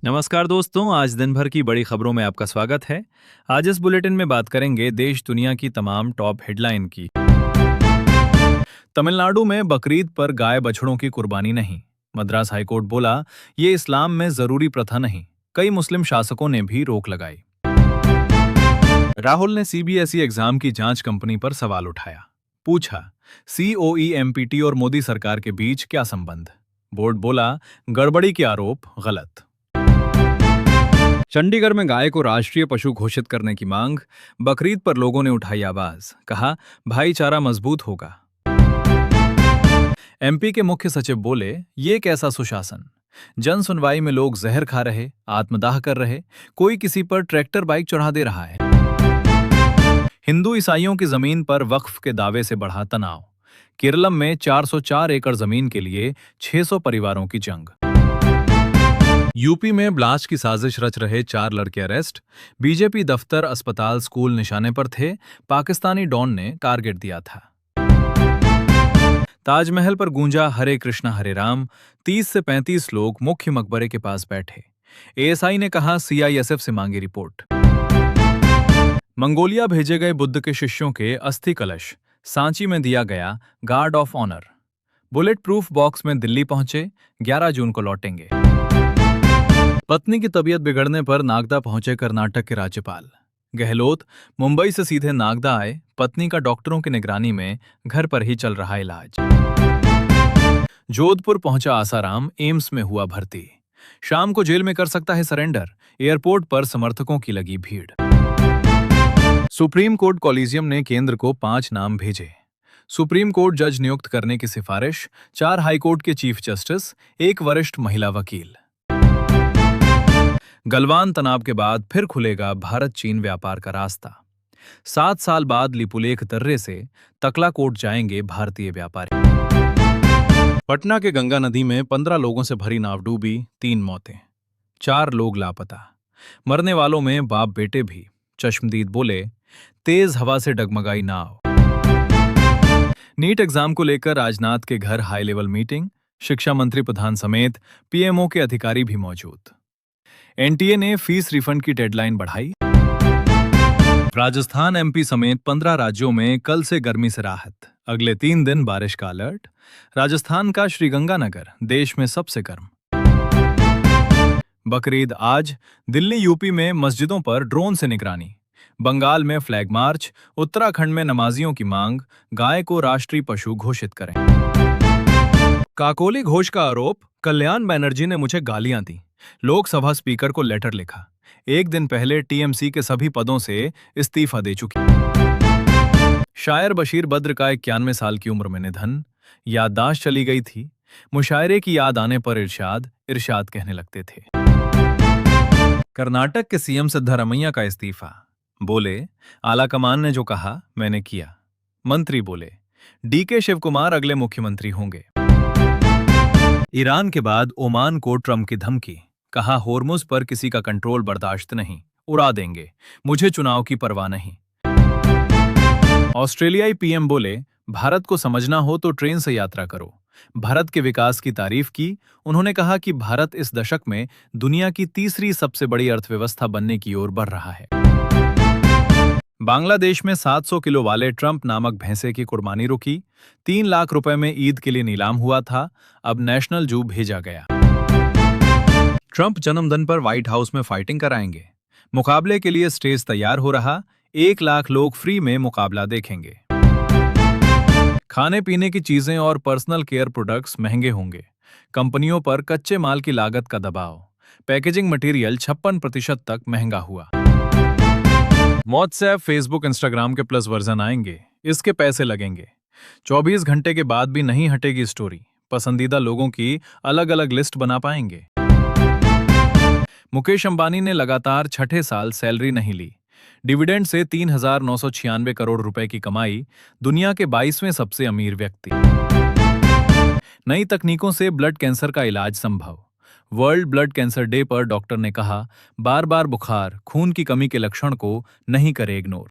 नमस्कार दोस्तों, आज दिन भर की बड़ी खबरों में आपका स्वागत है। आज इस बुलेटिन में बात करेंगे देश दुनिया की तमाम टॉप हेडलाइन की। तमिलनाडु में बकरीद पर गाय बछड़ों की कुर्बानी नहीं। मद्रास हाईकोर्ट बोला, ये इस्लाम में जरूरी प्रथा नहीं। कई मुस्लिम शासकों ने भी रोक लगाई। राहुल ने सीबीएसई एग्जाम की जांच कंपनी पर सवाल उठाया। पूछा, सीओई एमपीटी और मोदी सरकार के बीच क्या संबंध? बोर्ड बोला, गड़बड़ी के आरोप गलत। चंडीगढ़ में गाय को राष्ट्रीय पशु घोषित करने की मांग। बकरीद पर लोगों ने उठाई आवाज, कहा भाईचारा मजबूत होगा। एमपी के मुख्य सचिव बोले, ये कैसा सुशासन? जन सुनवाई में लोग जहर खा रहे, आत्मदाह कर रहे, कोई किसी पर ट्रैक्टर बाइक चढ़ा दे रहा है। हिंदू ईसाइयों की जमीन पर वक्फ के दावे से बढ़ा तनाव। केरलम में 404 एकड़ जमीन के लिए 600 परिवारों की जंग। यूपी में ब्लास्ट की साजिश रच रहे 4 लड़के अरेस्ट। बीजेपी दफ्तर, अस्पताल, स्कूल निशाने पर थे। पाकिस्तानी डॉन ने टारगेट दिया था। ताजमहल पर गूंजा हरे कृष्णा हरे राम। 30 से 35 लोग मुख्य मकबरे के पास बैठे। एएसआई ने कहा, सीआईएसएफ से मांगी रिपोर्ट। मंगोलिया भेजे गए बुद्ध के शिष्यों के अस्थि कलश सांची में दिया गया guard of honour. Bullet proof box में दिल्ली पहुंचे, 11 जून को लौटेंगे। पत्नी की तबीयत बिगड़ने पर नागदा पहुंचे कर्नाटक के राज्यपाल। गहलोत मुंबई से सीधे नागदा आए। पत्नी का डॉक्टरों की निगरानी में घर पर ही चल रहा इलाज। जोधपुर पहुंचा आसाराम, एम्स में हुआ भर्ती। शाम को जेल में कर सकता है सरेंडर। एयरपोर्ट पर समर्थकों की लगी भीड़। सुप्रीम कोर्ट कॉलेजियम ने केंद्र को 5 नाम भेजे। सुप्रीम कोर्ट जज नियुक्त करने की सिफारिश। 4 हाईकोर्ट के चीफ जस्टिस, 1 वरिष्ठ महिला वकील। गलवान तनाव के बाद फिर खुलेगा भारत चीन व्यापार का रास्ता। 7 साल बाद लिपुलेख दर्रे से तकलाकोट जाएंगे भारतीय व्यापारी। पटना के गंगा नदी में 15 लोगों से भरी नाव डूबी, 3 मौतें, 4 लोग लापता। मरने वालों में बाप बेटे भी। चश्मदीद बोले, तेज हवा से डगमगाई नाव। नीट एग्जाम को लेकर राजनाथ के घर हाई लेवल मीटिंग। शिक्षा मंत्री प्रधान समेत पीएमओ के अधिकारी भी मौजूद। एनटीए ने फीस रिफंड की डेडलाइन बढ़ाई। राजस्थान, एमपी समेत 15 राज्यों में कल से गर्मी से राहत। अगले 3 दिन बारिश का अलर्ट। राजस्थान का श्रीगंगानगर देश में सबसे गर्म। बकरीद आज। दिल्ली, यूपी में मस्जिदों पर ड्रोन से निगरानी। बंगाल में फ्लैग मार्च। उत्तराखंड में नमाजियों की मांग, गाय को राष्ट्रीय पशु घोषित करें। काकोली घोष का आरोप, कल्याण बनर्जी ने मुझे गालियां दी। लोकसभा स्पीकर को लेटर लिखा। 1 दिन पहले टीएमसी के सभी पदों से इस्तीफा दे चुकी। शायर बशीर बद्र का 91 साल की उम्र में निधन। याददाश्त चली गई थी। मुशायरे की याद आने पर इरशाद इरशाद कहने लगते थे। कर्नाटक के सीएम सिद्धरामैया का इस्तीफा। बोले, आला कमान ने जो कहा मैंने किया। मंत्री बोले, डीके शिव कुमार अगले मुख्यमंत्री होंगे। ईरान के बाद ओमान को ट्रंप की धमकी। कहा, होर्मुज पर किसी का कंट्रोल बर्दाश्त नहीं, उड़ा देंगे, मुझे चुनाव की परवाह नहीं। ऑस्ट्रेलियाई पीएम बोले, भारत को समझना हो तो ट्रेन से यात्रा करो। भारत के विकास की तारीफ की। उन्होंने कहा कि भारत इस दशक में दुनिया की 3री सबसे बड़ी अर्थव्यवस्था बनने की ओर बढ़ रहा है। बांग्लादेश में 700 किलो वाले ट्रंप नामक भैंसे की कुर्बानी रुकी। 3 लाख रुपए में ईद के लिए नीलाम हुआ था। अब नेशनल जू भेजा गया। ट्रंप जन्मदिन पर व्हाइट हाउस में फाइटिंग कराएंगे। मुकाबले के लिए स्टेज तैयार हो रहा। 1 लाख लोग फ्री में मुकाबला देखेंगे। खाने पीने की चीजें और पर्सनल केयर प्रोडक्ट्स महंगे होंगे। कंपनियों पर कच्चे माल की लागत का दबाव। पैकेजिंग मटेरियल 56% तक महंगा हुआ। व्हाट्सएप, फेसबुक, इंस्टाग्राम के प्लस वर्जन आएंगे। इसके पैसे लगेंगे। 24 घंटे के बाद भी नहीं हटेगी स्टोरी। पसंदीदा लोगों की अलग अलग लिस्ट बना पाएंगे। मुकेश अंबानी ने लगातार 6ठे साल सैलरी नहीं ली। डिविडेंड से 3,996 करोड़ रुपए की कमाई। दुनिया के 22वें सबसे अमीर व्यक्ति। नई तकनीकों से ब्लड कैंसर का इलाज संभव। वर्ल्ड ब्लड कैंसर डे पर डॉक्टर ने कहा, बार बार बुखार, खून की कमी के लक्षण को नहीं करे इग्नोर।